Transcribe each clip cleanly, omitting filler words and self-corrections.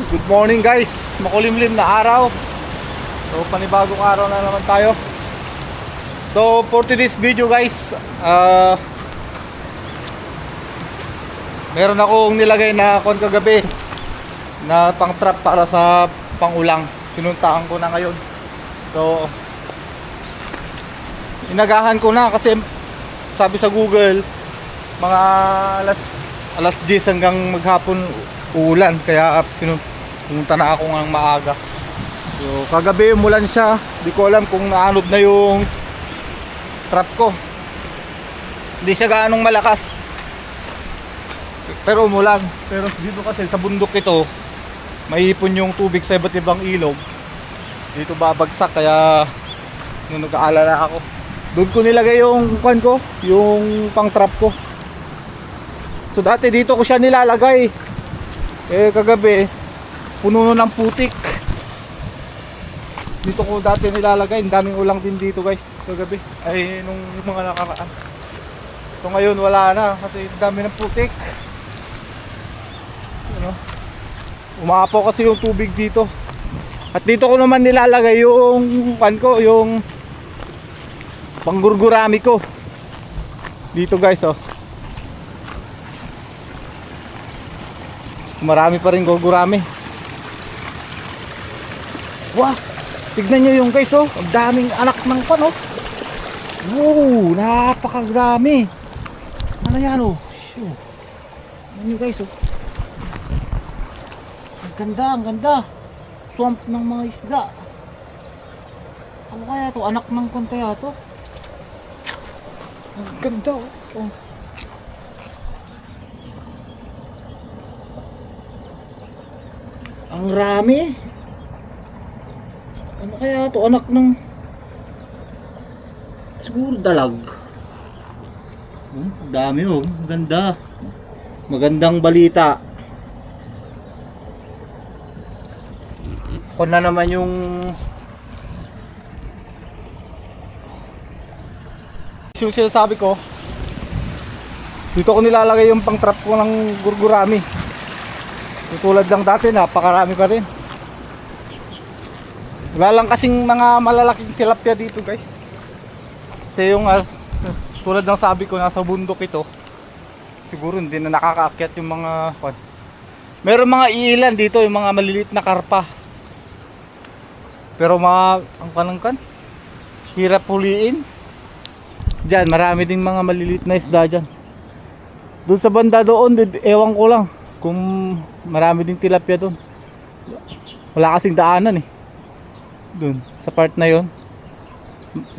Good morning guys, makulimlim na araw. So panibagong araw na naman tayo. So for today's video guys, meron akong nilagay na kon kagabi na pang trap para sa pangulang. Pinuntahan ko na ngayon. So inagahan ko na kasi sabi sa Google mga alas 10 hanggang maghapon uulan, kaya pumunta na ako ng maaga. So kagabi umulan siya, di ko alam kung naanod na yung trap ko. Hindi siya gaanong malakas, pero umulan. Pero dito kasi sa bundok ito, maipon yung tubig sa iba't ibang ilog. Dito babagsak, kaya nung nag-aalala ako, doon ko nilagay yung kwan ko, yung pang trap ko. So dati dito ko siya nilalagay, kagabi puno ng putik. Dito ko dati nilalagay, ang daming ulang din dito guys kagabi, ay nung mga nakaraan. So ngayon wala na kasi dami ng putik. Umaapaw kasi yung tubig dito. At dito ko naman nilalagay yung pan ko, yung panggurgurami ko dito guys. Marami pa rin gurgurami. Wah, tignan nyo yung guys, ang daming anak ng pan. Wow, napakagrami. Ano yan ano nyo guys, ang ganda, ang ganda. Swamp ng mga isda. Ano kaya to? Anak ng pan kaya to? Ang ganda Ang rami. Ano kaya to? Anak ng siguro dalag. Dami ganda. Magandang balita. Kung na naman yung sinasabi ko, dito ko nilalagay yung pang trap ko ng gurgurami. Tulad lang dati, napakarami pa rin. Wala lang kasing mga malalaking tilapia dito guys. Kasi yung tulad ng sabi ko, nasa bundok ito, siguro hindi na nakakaakyat yung mga meron mga iilan dito, yung mga maliliit na karpa. Pero mga ang kanangkan, hirap huliin. Diyan marami ding mga maliliit na isda dyan. Doon sa banda doon, ewan ko lang kung marami ding tilapia doon. Wala kasing daanan doon sa part na yon.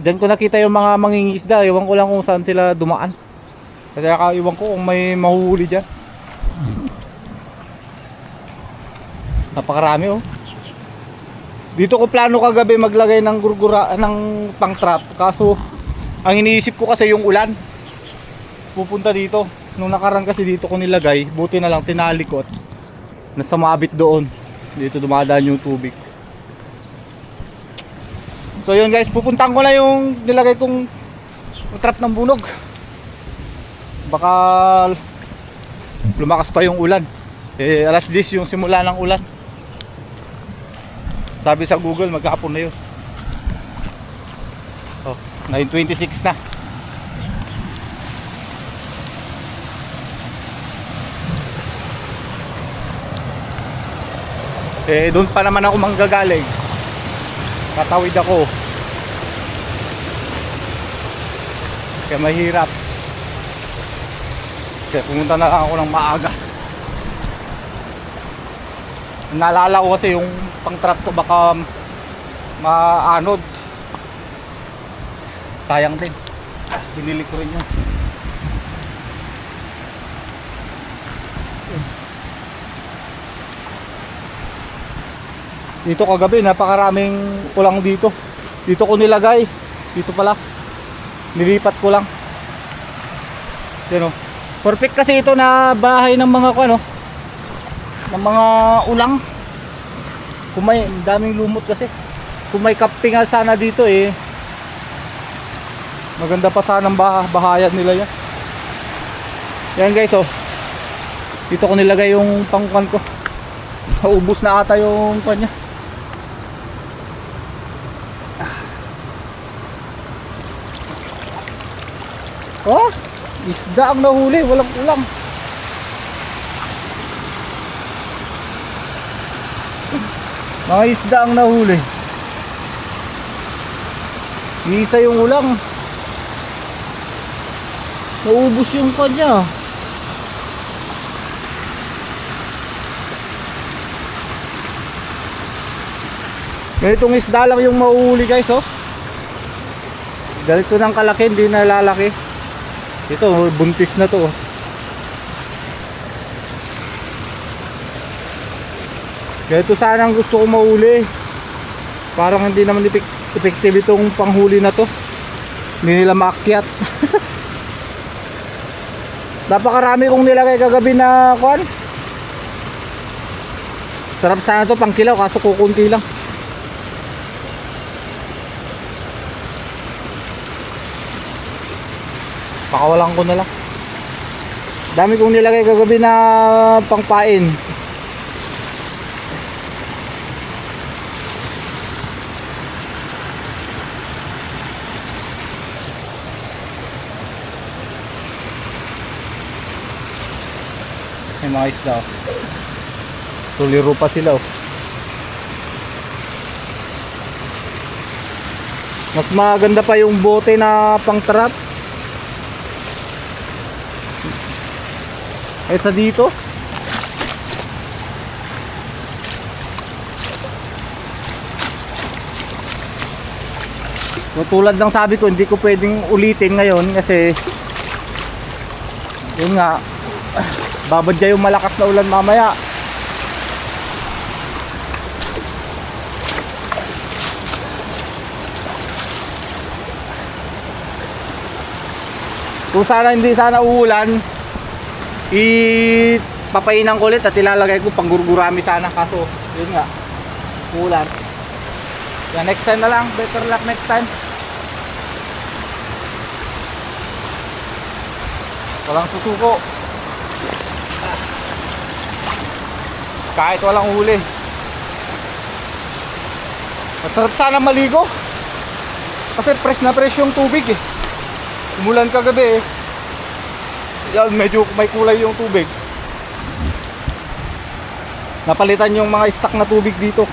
Diyan ko nakita yung mga mangingisda. Ewan ko lang kung saan sila dumaan. Kaya ewan ko kung may mahuhuli dyan. Napakarami Dito ko plano kagabi maglagay ng gurgura ng pang trap. Kaso ang iniisip ko kasi yung ulan pupunta dito. Nung nakaraan kasi dito ko nilagay, buti na lang tinali ko at nasa mabit doon. Dito dumadaan yung tubig. So yun guys, pupuntahan ko na yung nilagay kong trap ng bunog. Baka lumakas pa yung ulan. Alas 10 yung simula ng ulan. Sabi sa Google maghapon na yun. 9:26 na. Doon pa naman ako manggagaling. Tatawid ako. Kaya mahirap. Kaya pumunta na ako ng maaga. Naalala ko kasi yung pang trap ko baka maanod. Sayang din. Binili ko rin yun. Dito kagabi napakaraming ulang dito. Dito ko nilagay. Dito pala. Nilipat ko lang. Yan perfect kasi ito na bahay ng mga ng mga ulang. Kung may daming lumot kasi. Kung may kapingal sana dito maganda pa sana ang bahayan nila yan. Yan guys Dito ko nilagay yung pangkuan ko. Naubos na ata yung kanya. Oh, isda ang nahuli, walang ulam. Mga isda ang nahuli. Isa yung ulang. Naubos yung kanya. Ganitong isda lang yung mauuli guys, oh. Ganito ng kalaki, hindi na lalaki. Ito, buntis na to, oh. Ganito sana ang gusto ko mauli. Parang hindi naman effective itong panghuli na to. Hindi nila maakyat. Napakarami kong nilagay kagabi na kuan. Sarap sana to pang kilaw, kaso kukunti lang. Pakawalan ko na lang. Dami kong nilagay kagabi na pangpain. May mga isda, oh. Tuliro pa sila, oh. Mas maganda pa yung bote na pang trap kaysa dito. Tulad ng sabi ko, hindi ko pwedeng ulitin ngayon kasi yun nga, babadya yung malakas na ulan mamaya. Kung sana hindi sana uulan, papainan ko ulit at ilalagay ko pang gurgurami sana, kaso yun nga, ulan. Yeah, next time na lang, better luck next time. Walang susuko kahit walang huli. Masarap sana maligo kasi fresh na fresh yung tubig, eh. Umulan kagabi, eh. Yan, medyo may kulay yung tubig. Napalitan yung mga stock na tubig dito.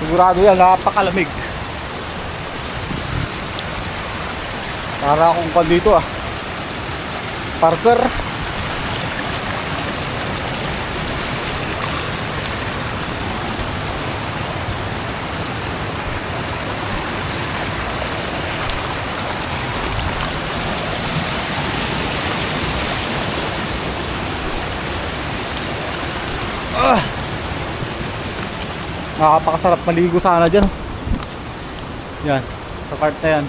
Sigurado yan, napakalamig. Para akong dito, ah, Parker. Nakakapakasarap maligo sana dyan. Yan, sa part na yan.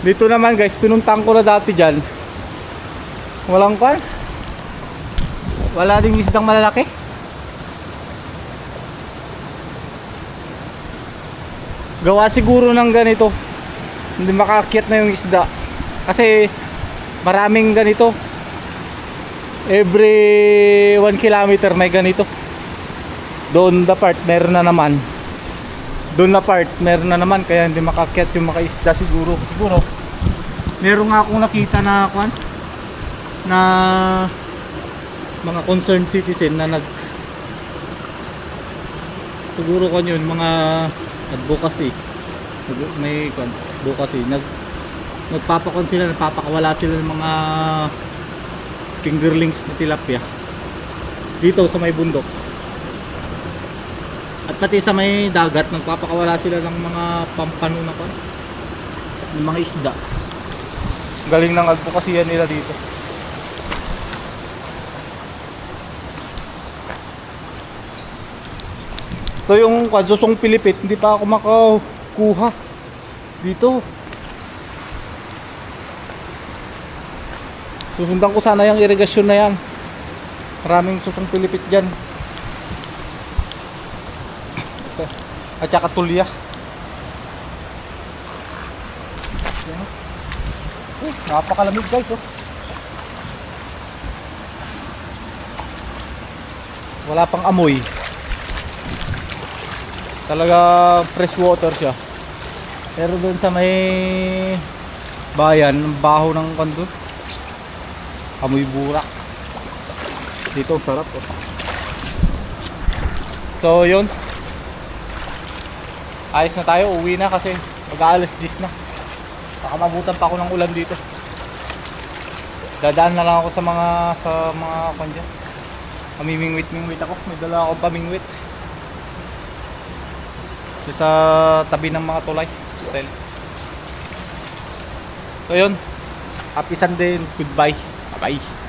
Dito naman guys, pinuntang ko na dati dyan. Walang kan. Wala ding isdang malalaki. Gawa siguro ng ganito, hindi makaakyat na yung isda. Kasi maraming ganito. Every 1 kilometer may ganito. Doon na part meron na naman. Doon na part meron na naman, kaya hindi makaakyat yung mga isda siguro. Siguro meron nga akong nakita na kwan na mga concerned citizen na siguro kwan yun, mga advocacy, may kwan advocacy, nagpapakon sila, nagpapakawala sila ng mga fingerlings na tilapia dito sa may bundok. At pati sa may dagat, nagpapakawala sila ng mga pampano na kwan, ng mga isda. Galing ng advokasya nila dito. So yung susong pilipit, hindi pa ako makakuha dito. Susundan ko sana yung irigasyon na yan. Maraming susong pilipit dyan. At saka tulya. Yan, oh. Napakalamig guys, oh. Wala pang amoy. Talaga fresh water siya. Pero doon sa may bayan, ang baho ng kando. Amoy burak. Dito sarap, oh. So yun. Ayos na tayo, uwi na kasi mag-aalas 10 na. Baka mabutan pa ako ng ulan dito. Dadaan na lang ako sa mga kanya. Mamimingwit-mingwit ako. May dala akong pamingwit. Sa tabi ng mga tulay. So yun. Happy Sunday and goodbye. Bye bye.